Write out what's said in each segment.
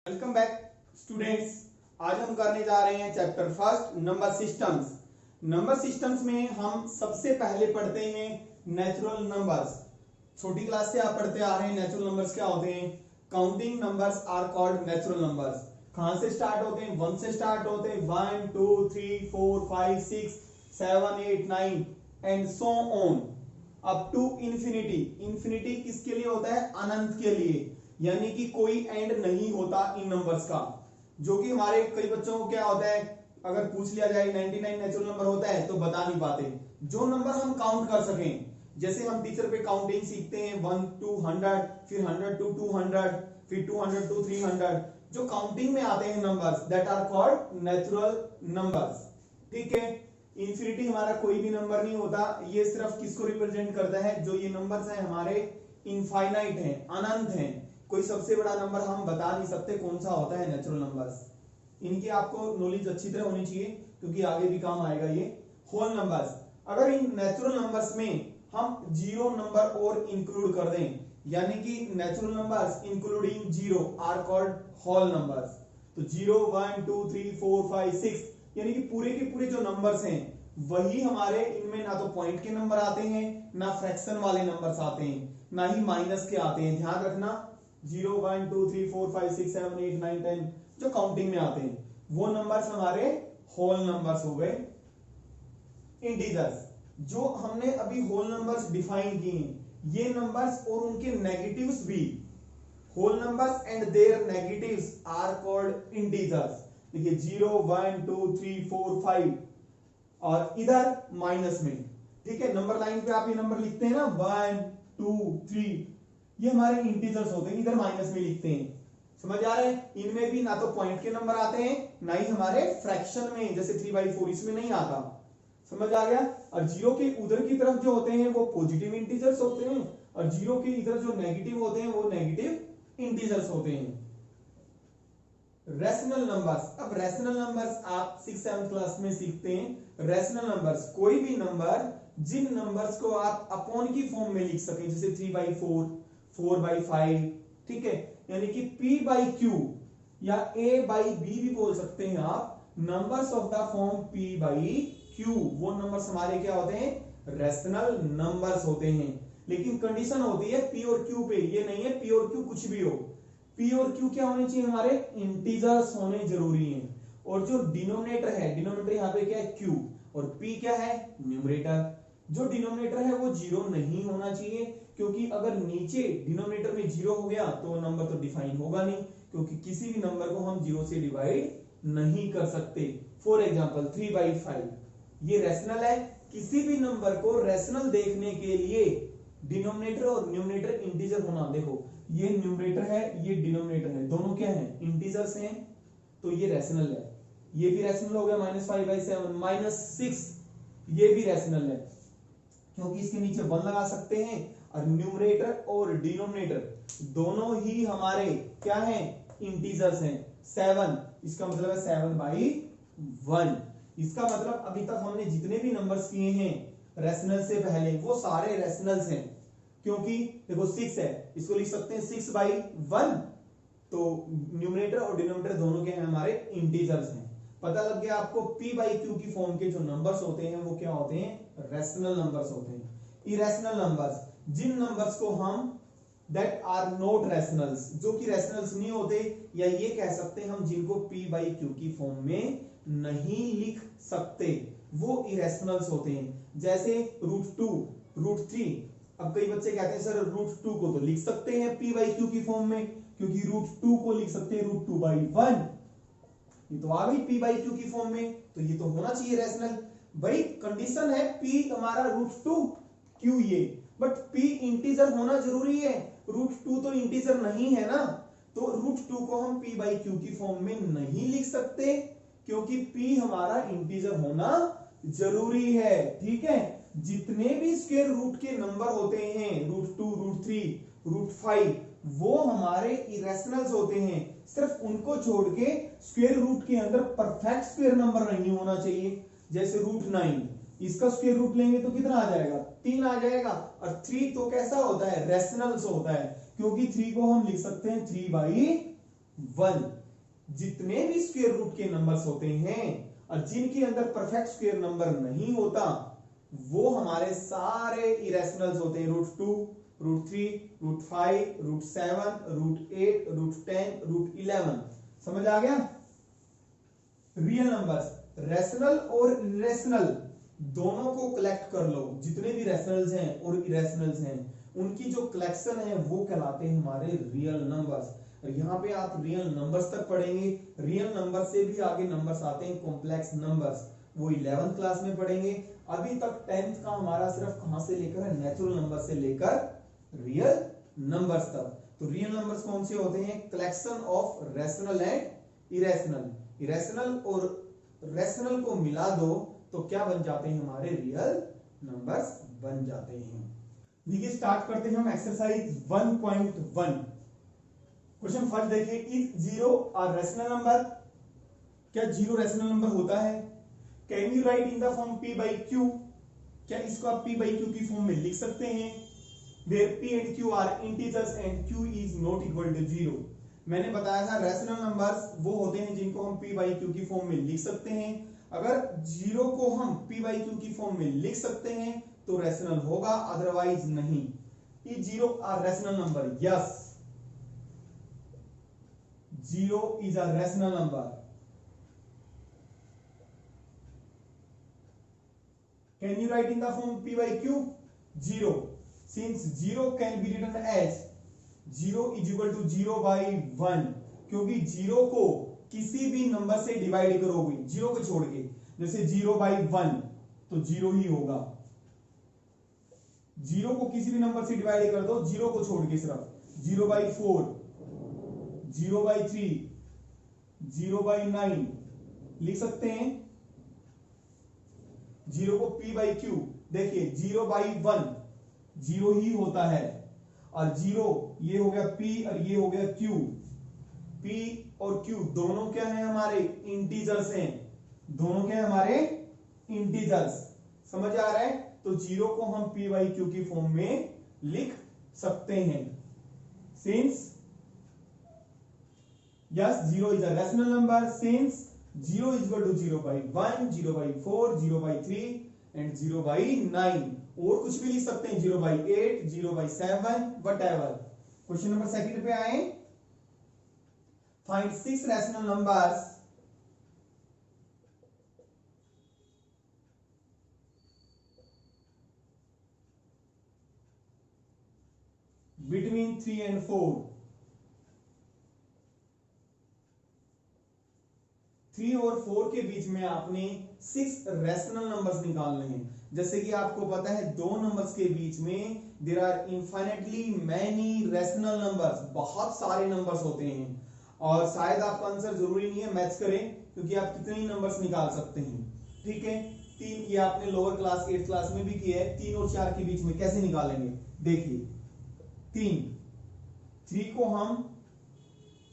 Welcome back students. आज हम करने जा रहे हैं chapter first number systems. Number systems में हम सबसे पहले पढ़ते हैं नेचुरल नंबर्स। छोटी क्लास से आप पढ़ते आ रहे हैं नेचुरल नंबर्स क्या होते हैं। Counting numbers are called natural numbers. कहां से स्टार्ट होते हैं? 1 से स्टार्ट होते हैं। 1 2 3 4 5 6 7 8 9 and so on up to infinity. Infinity किसके लिए होता है? अनंत के लिए, यानी कि कोई एंड नहीं होता इन नंबर्स का। जो कि हमारे कई बच्चों को क्या होता है, अगर पूछ लिया जाए 99 नेचुरल नंबर होता है तो बता नहीं पाते। जो नंबर हम काउंट कर सकें, जैसे हम टीचर पे काउंटिंग सीखते हैं 1 to 100, फिर 100 to 200, फिर 200 to 300, जो काउंटिंग में आते हैं numbers that are called natural numbers. ठीक है। इंफिनिटी हमारा कोई भी नंबर नहीं होता, ये सिर्फ किसको रिप्रेजेंट करता है? जो ये नंबर्स हैं हमारे इनफाइनाइट हैं, अनंत हैं। कोई सबसे बड़ा नंबर हम बता नहीं सकते कौन सा होता है नेचुरल नंबर्स। इनकी आपको नॉलेज अच्छी तरह होनी चाहिए क्योंकि आगे भी काम आएगा ये। होल नंबर्स, अगर इन नेचुरल नंबर्स में हम जीरो नंबर और इंक्लूड कर दें, यानी कि natural numbers including zero are called whole numbers. तो 0 1 2 3 4 5 6 यानी कि पूरे के पूरे जो नंबर्स हैं वही हमारे, इनमें ना तो पॉइंट के नंबर आते हैं, ना फ्रैक्शन वाले नंबर्स आते हैं, ना ही माइनस के आते हैं। ध्यान रखना, 0 1 2 3 4 5 6 7 8 9 10 जो काउंटिंग में आते हैं वो नंबर्स हमारे होल नंबर्स हो गए। इंटीजर्स, जो हमने अभी होल नंबर्स डिफाइन किए हैं, ये नंबर्स और उनके नेगेटिव्स भी, whole numbers and their negatives are called integers. देखिए 0 1 2 3 4 5 और इधर माइनस में। ठीक है, नंबर लाइन पे आप ये नंबर लिखते हैं ना 1 2 3, ये हमारे इंटीजर्स होते हैं, इधर माइनस में लिखते हैं। समझ आ रहा है? इनमें भी ना तो पॉइंट के नंबर आते हैं, ना ही हमारे फ्रैक्शन में, जैसे 3/4 इसमें नहीं आता। समझ आ गया? और जीरो के उधर की तरफ जो होते हैं वो पॉजिटिव इंटीजर्स होते हैं, और जीरो के इधर जो नेगेटिव होते हैं वो नेगेटिव इंटीजर्स होते हैं। रैशनल नंबर्स, अब रैशनल नंबर्स आप 6th-7th क्लास में सीखते हैं। रैशनल नंबर्स कोई भी नंबर जिन नंबर्स को आप अपॉन की फॉर्म में लिख सकें, जैसे 3/4 4/5। ठीक है, यानी कि p/q या a/b भी बोल सकते हैं आप। Numbers of the form p/q, वो नंबर्स हमारे क्या होते हैं? रैशनल नंबर्स होते हैं। लेकिन कंडीशन होती है p और q पे, ये नहीं है p और q कुछ भी हो। p और q क्या होने चाहिए? हमारे इंटीजर्स होने जरूरी हैं। और जो डिनोमिनेटर है, डिनोमिनेटर यहाँ पे क्या है? q, और p क्या है? न्यूमरेटर। जो डिनोमिनेटर है वो जीरो नहीं होना चाहिए, क्योंकि अगर नीचे डिनोमिनेटर में जीरो हो गया तो नंबर तो डिफाइन होगा नहीं, क्योंकि किसी भी नंबर को हम जीरो से डिवाइड नहीं कर सकते। फॉर एग्जांपल 3/5 ये रैशनल है। किसी भी नंबर को रैशनल देखने के लिए डिनोमिनेटर और न्यूमरेटर इंटीजर होना। देखो ये न्यूमरेटर है, ये डिनोमिनेटर है, दोनों क्या है? इंटीजर्स हैं, तो ये रैशनल है। ये भी रैशनल हो गया -5/7 -6, ये भी रैशनल है क्योंकि इसके नीचे 1 लगा सकते हैं। और न्यूमरेटर और डिनोमिनेटर दोनों ही हमारे क्या हैं? इंटीजर्स हैं। 7 इसका मतलब है 7/1। इसका मतलब अभी तक हमने जितने भी नंबर्स किए हैं रैशनल से पहले वो सारे रैशनल्स हैं, क्योंकि देखो 6 है, इसको लिख सकते हैं 6/1। तो न्यूमरेटर और डिनोमिनेटर दोनों के हैं हमारे इंटीजर्स हैं। पता लग गया आपको? p/q की फॉर्म के जो नंबर्स होते हैं वो क्या होते हैं? रैशनल नंबर्स होते हैं। इरेशनल नंबर्स, जिन नंबर्स को हम दैट आर नॉट रैशनल्स, जो कि रैशनल्स नहीं होते, या ये कह सकते हैं हम जिनको p/q की फॉर्म में नहीं लिख सकते, वो इरेशनल्स होते हैं। जैसे √2 √3। अब कई बच्चे कहते हैं सर √2 को तो लिख सकते हैं p/q की फॉर्म में, क्योंकि √2 को लिख सकते हैं √2/1। ये तो आ गई p/q की फॉर्म में, तो ये तो होना चाहिए रैशनल। भाई कंडीशन है p हमारा √2 q ये, बट p इंटीजर होना जरूरी है। √2 तो इंटीजर नहीं है ना, तो √2 को हम p/q की फॉर्म में नहीं लिख सकते, क्योंकि p हमारा इंटीजर होना जरूरी है। ठीक है, जितने भी स्क्वायर रूट के नंबर होते हैं √2 √3 √5 वो हमारे इरेशनल्स होते हैं। सिर्फ उनको छोड़ के स्क्वायर रूट के अंदर परफेक्ट स्क्वायर नंबर नहीं होना चाहिए। जैसे √9, इसका स्क्वायर रूट लेंगे तो कितना आ जाएगा? 3 आ जाएगा। और 3 तो कैसा होता है? रैशनल होता है, क्योंकि 3 को हम लिख सकते हैं 3/3। 1 जितने भी स्क्वायर रूट के नंबर्स होते हैं और जिनके अंदर परफेक्ट स्क्वायर नंबर नहीं होता वो हमारे सारे इरेशनल्स होते हैं। √2, √3, √5, √7, √8, √10, √11। समझ आ गया? रियल नंबर्स रैशनल और इरेशनल दोनों को कलेक्ट कर लो। जितने भी रैशनल्स हैं और इरेशनल्स हैं उनकी जो कलेक्शन है वो कहलाते हैं हमारे रियल नंबर्स। यहाँ पे आप रियल नंबर्स तक पढ़ेंगे। रियल नंबर से भी आगे नंबर्स आते हैं कॉम्प्लेक्स नंबर्स, वो 11th क्लास में पढ़ेंगे। अभी तक 10th का हमारा सिर्फ कहां से लेकर है, नेचुरल नंबर से लेकर रियल नंबर्स तक। तो रियल नंबर्स कौन से होते हैं? Collection of rational and irrational. Irrational और रैशनल को मिला दो तो क्या बन जाते हैं? हमारे रियल नंबर्स बन जाते हैं। देखिए स्टार्ट करते हैं हम एक्सरसाइज 1.1। क्वेश्चन फर्स्ट देखिए, is zero a rational number? क्या जीरो रैशनल नंबर होता है? Can you right in the form p by q? क्या इसको आप p by q की फॉर्म में लिख सकते हैं? where p and q are integers and q is not equal to 0। मैंने बताया था रैशनल नंबर्स वो होते हैं जिनको हम p by q की फॉर्म में लिख सकते हैं। अगर जीरो को हम p by q की फॉर्म में लिख सकते हैं तो रैशनल होगा, अदरवाइज नहीं। Is zero a rational number? Yes, zero is a rational number. Can you write in the form p by q? 0. Since 0 can be written as 0 is equal to 0 by 1, क्योंकि 0 को किसी भी number से divide करोगे 0 को छोड़ के, जैसे 0 by 1 तो 0 ही होगा। 0 को किसी भी नंबर से डिवाइड कर दो 0 को छोड़ के, सिर्फ 0 by 4, 0 by 3, 0 by 9 लिख सकते हैं। 0 को p by q, देखिए 0 by 1 0 ही होता है, और 0 ये हो गया p और ये हो गया q। p और q दोनों क्या है? हमारे इंटीजर्स हैं। दोनों क्या है? हमारे इंटीजर्स। समझ आ रहा है? तो 0 को हम p by q की फॉर्म में लिख सकते हैं। Since yes 0 is a rational number, since 0 is equal to 0 by 1, 0 by 4, 0 by 3 and 0 by 9। और कुछ भी लिख सकते हैं, 0 by 8, 0 by 7, whatever। Question number second पे आए, find 6 rational numbers between 3 and 4। 3 और 4 के बीच में आपने 6 रैशनल नंबर्स निकालने हैं। जैसे कि आपको पता है दो नंबर्स के बीच में there are infinitely many rational numbers, बहुत सारे नंबर्स होते हैं। और शायद आपका आंसर जरूरी नहीं है मैच करें, क्योंकि आप कितने ही नंबर्स निकाल सकते हैं। ठीक है, 3 ये आपने लोअर क्लास 8th क्लास में भी किया है। 3 और 4 के बीच में कैसे निकालेंगे? देखिए 3 को हम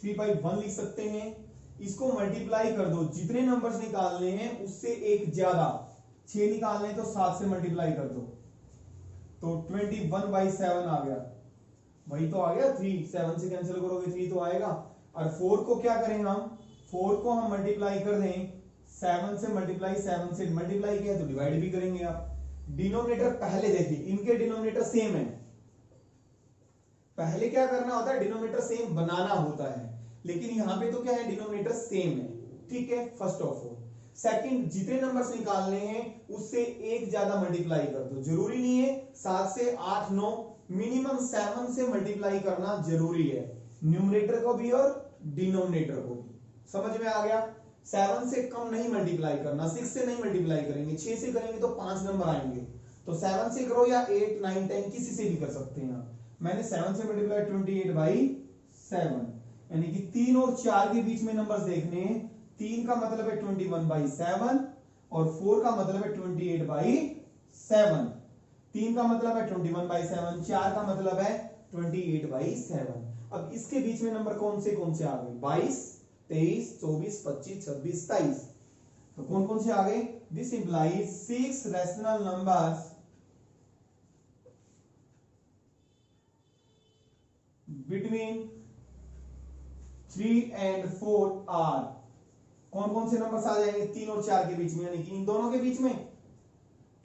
3 by 1 लिख सकते हैं। इसको मल्टीप्लाई कर दो, जितने नंबर्स निकालने हैं उससे एक ज्यादा, 6 निकालने हैं तो 7 से मल्टीप्लाई कर दो, तो 21 by 7 आ गया। वही तो आ गया, 3 7 से कैंसिल करोगे 3 तो आएगा। और 4 को क्या करें हम? 4 को हम मल्टीप्लाई कर दें 7 से, मल्टीप्लाई 7 से मल्टीप्लाई किया तो डिवाइड भी करेंगे आप। डिनोमिनेटर पहले देखिए, इनके डिनोमिनेटर सेम है। पहले क्या करना होता है? डिनोमिनेटर सेम बनाना होता है, लेकिन यहां पे तो क्या है? डिनोमिनेटर सेम है। ठीक है, फर्स्ट ऑफ ऑल। सेकंड, जितने नंबर्स निकालने हैं उससे एक ज्यादा मल्टीप्लाई कर दो। जरूरी नहीं है 7 से 8 9, मिनिमम 7 से मल्टीप्लाई करना जरूरी है, न्यूमरेटर को भी और डिनोमिनेटर को भी। समझ में आ गया? 7 से कम नहीं मल्टीप्लाई करना, 6 से नहीं मल्टीप्लाई करेंगे, 6 से करेंगे तो 5 नंबर आएंगे। तो 7 से करो या 8 9 10 किसी से भी कर सकते हैं आप। मैंने 7 से मल्टीप्लाई 28 by 7, यानी कि 3 और 4 के बीच में नंबर्स देखने हैं। 3 का मतलब है 21 by 7 और 4 का मतलब है 28 by 7। 3 का मतलब है 21 by 7, 4 का मतलब है 28 by 7। अब इसके बीच में नंबर कौन से आ गए? 22 23 24 25 26 27। तो कौन कौन से आ गए? This implies 6 rational numbers between 3 and 4 are कौन कौन से नंबर्स आ जाएंगे 3 और 4 के बीच में, यानी कि इन दोनों के बीच में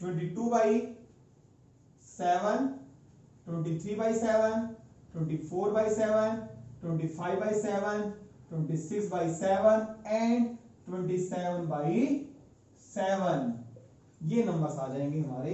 22/7, 23/7, 24/7, 25/7, 26/7 एंड 27/7 ये नंबर्स आ जाएंगे हमारे।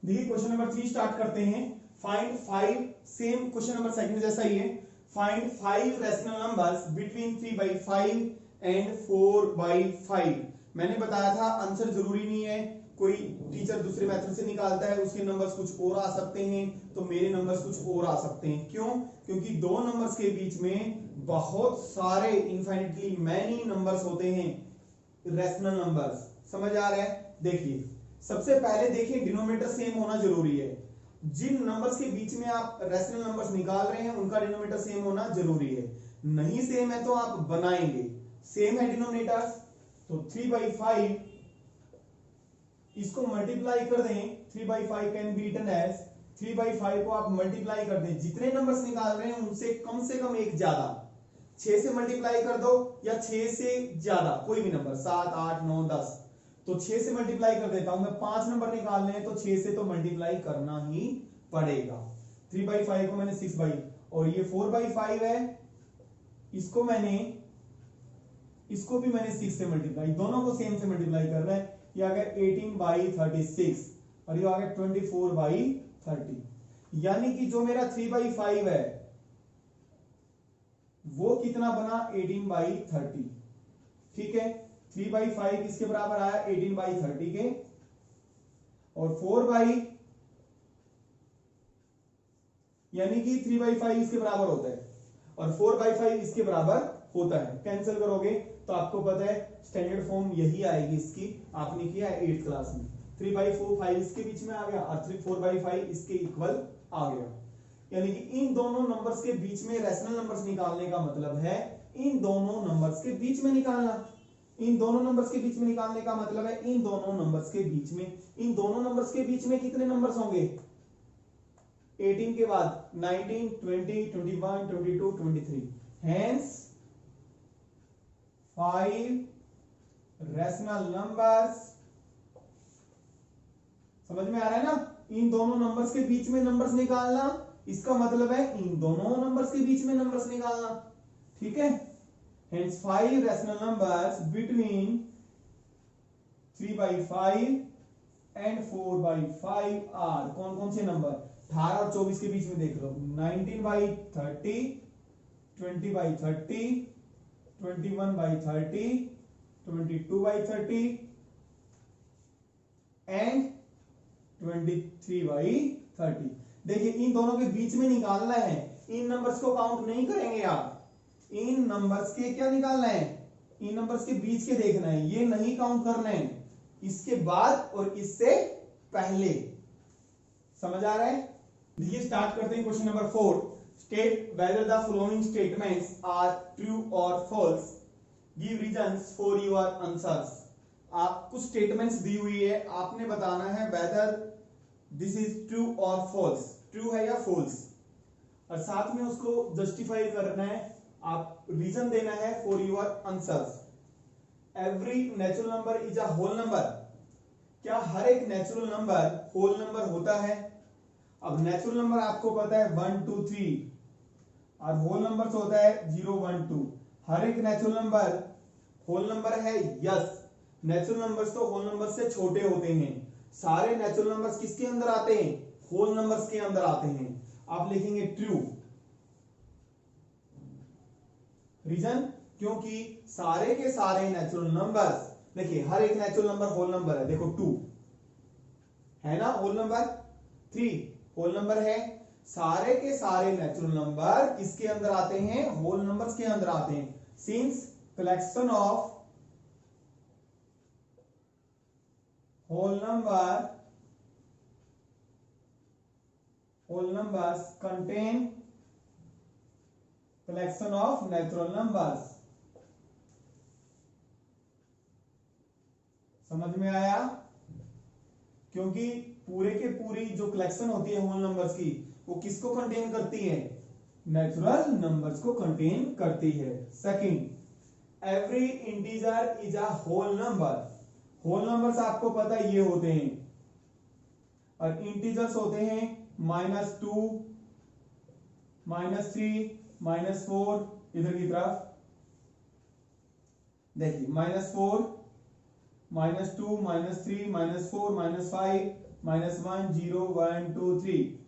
देखिए क्वेश्चन नंबर 3 स्टार्ट करते हैं। Find 5, same question number second जैसा ही है। Find 5 rational numbers between 3/5 and 4/5। मैंने बताया था आंसर जरूरी नहीं है, कोई टीचर दूसरे मेथड से निकालता है उसके नंबर्स कुछ और आ सकते हैं, तो मेरे नंबर्स कुछ और आ सकते हैं। क्यों? क्योंकि दो नंबर्स के बीच में बहुत सारे इनफाइनिटली मैनी नंबर्स होते हैं, रैशनल नंबर्स। समझ आ रहा है? देखिए सबसे पहले देखिए डिनोमिनेटर सेम होना जरूरी है। जिन नंबर्स के बीच में आप रैशनल नंबर्स निकाल रहे हैं उनका डिनोमिनेटर सेम होना जरूरी है। नहीं सेम है तो आप बनाएंगे। सेम है डिनोमिनेटर्स, तो 3/5 इसको मल्टीप्लाई कर दें। 3/5 कैन बी रिटन एज 3/5 को आप मल्टीप्लाई कर दें, जितने नंबर्स निकाल रहे हैं उनसे कम से कम एक ज्यादा। 6 से मल्टीप्लाई कर दो या 6 से ज्यादा कोई भी नंबर, 7, 8, 9, 10, तो 6 से मल्टीप्लाई कर देता हूं मैं। 5 नंबर निकालने हैं तो 6 से तो मल्टीप्लाई करना ही पड़ेगा। 3/5 को मैंने 6 और ये 4/5 है, इसको भी मैंने 6 से मल्टीप्लाई, दोनों को सेम से मल्टीप्लाई कर रहे हैं। ये आ गया 18/36 और ये आ गया 24/30, यानी कि जो मेरा 3/5 है वो कितना बना 18/30। ठीक है, 3/5 किसके बराबर आया 18/30 के, और 4 यानी कि 3/5 इसके बराबर होता है और 4/5 इसके बराबर होता है। कैंसिल करोगे तो आपको पता है स्टैंडर्ड फॉर्म यही आएगी इसकी, आपने किया है 8th क्लास में। 3/4 इसके बीच में आ गया और 4/5 इसके इक्वल आ गया। यानी कि इन दोनों नंबर्स के बीच में रैशनल नंबर्स निकालने का मतलब है इन दोनों नंबर्स के बीच में निकालना। इन दोनों नंबर्स के बीच में निकालने का मतलब है इन दोनों नंबर्स के बीच में। इन दोनों नंबर्स के बीच में कितने नंबर्स होंगे 18 के बाद 19, 20, 21, 22, 23। Hence 5 rational numbers. समझ में आ रहा है ना? इन दोनों नंबर्स के बीच में नंबर्स निकालना, इसका मतलब है इन दोनों नंबर्स के बीच में नंबर्स निकालना। ठीक है, hence 5 rational numbers between 3/5 and 4/5 are कौन कौन से नंबर 18 और 24 के बीच में देख लो 19/30, 20/30, 21/30, 22/30 एंड 23/30। देखिए इन दोनों के बीच में निकालना है, इन नंबर्स को काउंट नहीं करेंगे आप। इन नंबर्स के क्या निकालना है, इन नंबर्स के बीच के देखना है, ये नहीं काउंट करना है, इसके बाद और इससे पहले। समझ आ रहा है? देखिए स्टार्ट करते हैं question number 4। State whether the following statements are true और false, give reasons for your answers. आप कुछ स्टेटमेंट्स दी हुई है, आपने बताना है वेदर दिस इज ट्रू और फॉल्स, ट्रू है या फॉल्स, और साथ में उसको जस्टिफाई करना है, आप रीजन देना है for your answers. Every natural number is a whole number, क्या हर एक नेचुरल नंबर होल नंबर होता है? अब नेचुरल नंबर आपको पता है 1, 2, 3 और होल नंबर होता है 0, 1, 2। हर एक नेचुरल नंबर होल नंबर है? यस। नेचुरल नंबर्स तो होल नंबर से छोटे होते हैं। सारे नेचुरल नंबर्स किसके अंदर आते हैं? होल नंबर्स के अंदर आते हैं। आप लिखेंगे ट्रू। रीजन, क्योंकि सारे के सारे नेचुरल नंबर्स, देखिए हर एक नेचुरल नंबर होल नंबर है। देखो 2 है ना होल नंबर, 3 होल नंबर है। सारे के सारे नेचुरल नंबर किसके अंदर आते हैं? होल नंबर्स के अंदर आते हैं। Since collection of whole numbers contain collection of natural numbers. समझ में आया? क्योंकि पूरे के पूरी जो कलेक्शन होती है होल नंबर्स की, वो किसको कंटेन करती है? नेचुरल नंबर्स को कंटेन करती है। Second, every integer is a whole number. Whole numbers आपको पता है ये होते हैं, और इंटीजर्स होते हैं -2, -3, -4। इधर की तरफ देखिए, -4, -2, -3, -4, -5, -1, 0, 1, 2, 3।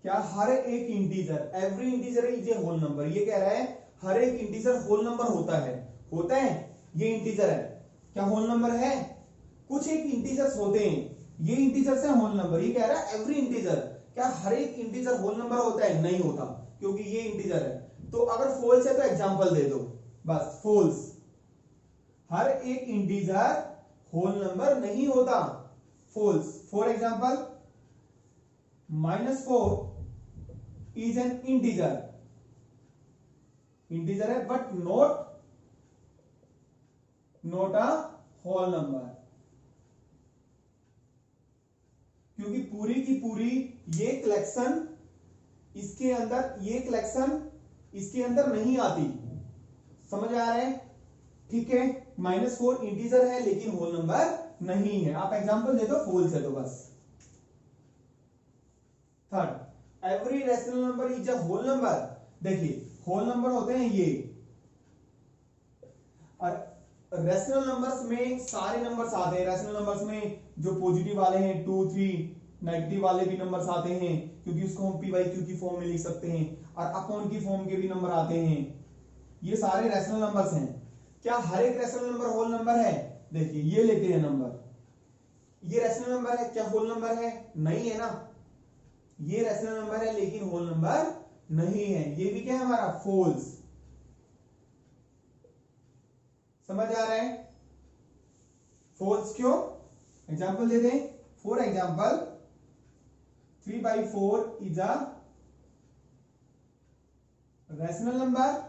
क्या हर एक integer, every integer is a whole number, ये कह रहा है हर एक इंटीजर होल नंबर होता है ये इंटीजर है, क्या होल नंबर है? कुछ एक इंटीजर्स होते हैं, ये इंटीजर्स है होल नंबर। ये कह रहा है एवरी इंटीजर, क्या हर एक इंटीजर होल नंबर होता है? नहीं होता, क्योंकि ये इंटीजर है। तो अगर फॉल्स है तो एग्जांपल दे दो, बस फॉल्स। हर एक इंटीजर होल नंबर नहीं होता, false. For example, -4 is an integer है, but not a whole number, क्योंकि पूरी की पूरी ये कलेक्शन इसके अंदर नहीं आती। समझ आ रहा है? ठीक है, -4 इंटीजर है लेकिन होल नंबर नहीं है। आप एग्जांपल दे दो, फॉल्स है तो बस। Third, every rational number is a whole number. देखिए, होल नंबर होते हैं ये, और रैशनल नंबर्स में सारे नंबर्स आते हैं। रैशनल नंबर्स में जो पॉजिटिव वाले हैं 2, 3, नेगेटिव वाले भी नंबर्स आते हैं, क्योंकि उसको हम पी बाई क्यू की फॉर्म में लिख सकते हैं, और अपॉन की फॉर्म के भी नंबर आते हैं। ये सारे रैशनल नंबर्स हैं। क्या हर एक रैशनल नंबर होल नंबर है? देखिए, ये लेते हैं नंबर, ये रैशनल नंबर है, क्या होल नंबर है? नहीं है ना। ये रैशनल नंबर है लेकिन होल नंबर नहीं है, ये भी क्या है हमारा? फॉल्स। समझ आ रहा है? फॉल्स क्यों? एग्जांपल दे दें। For example, 3/4 is a rational number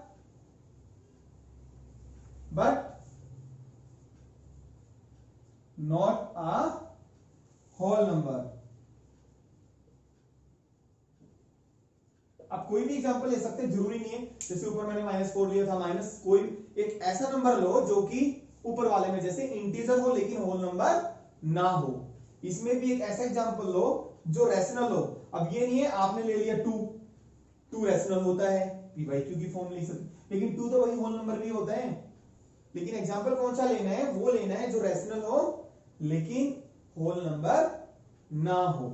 but not a whole number. आप कोई भी एग्जांपल ले सकते हैं, जरूरी नहीं है। जैसे ऊपर मैंने -4 लिया था, माइनस कोई एक ऐसा नंबर लो जो कि ऊपर वाले में जैसे इंटीजर हो लेकिन होल नंबर ना हो। इसमें भी एक ऐसा एग्जांपल लो जो रैशनल हो। अब ये नहीं है आपने ले लिया 2 रैशनल होता है, पी बाई क्यू की फॉर्म लिख सकते, लेकिन 2 तो वही होल नंबर भी होता है। लेकिन एग्जांपल कौन सा लेना है? वो लेना है जो रैशनल हो लेकिन होल नंबर ना हो।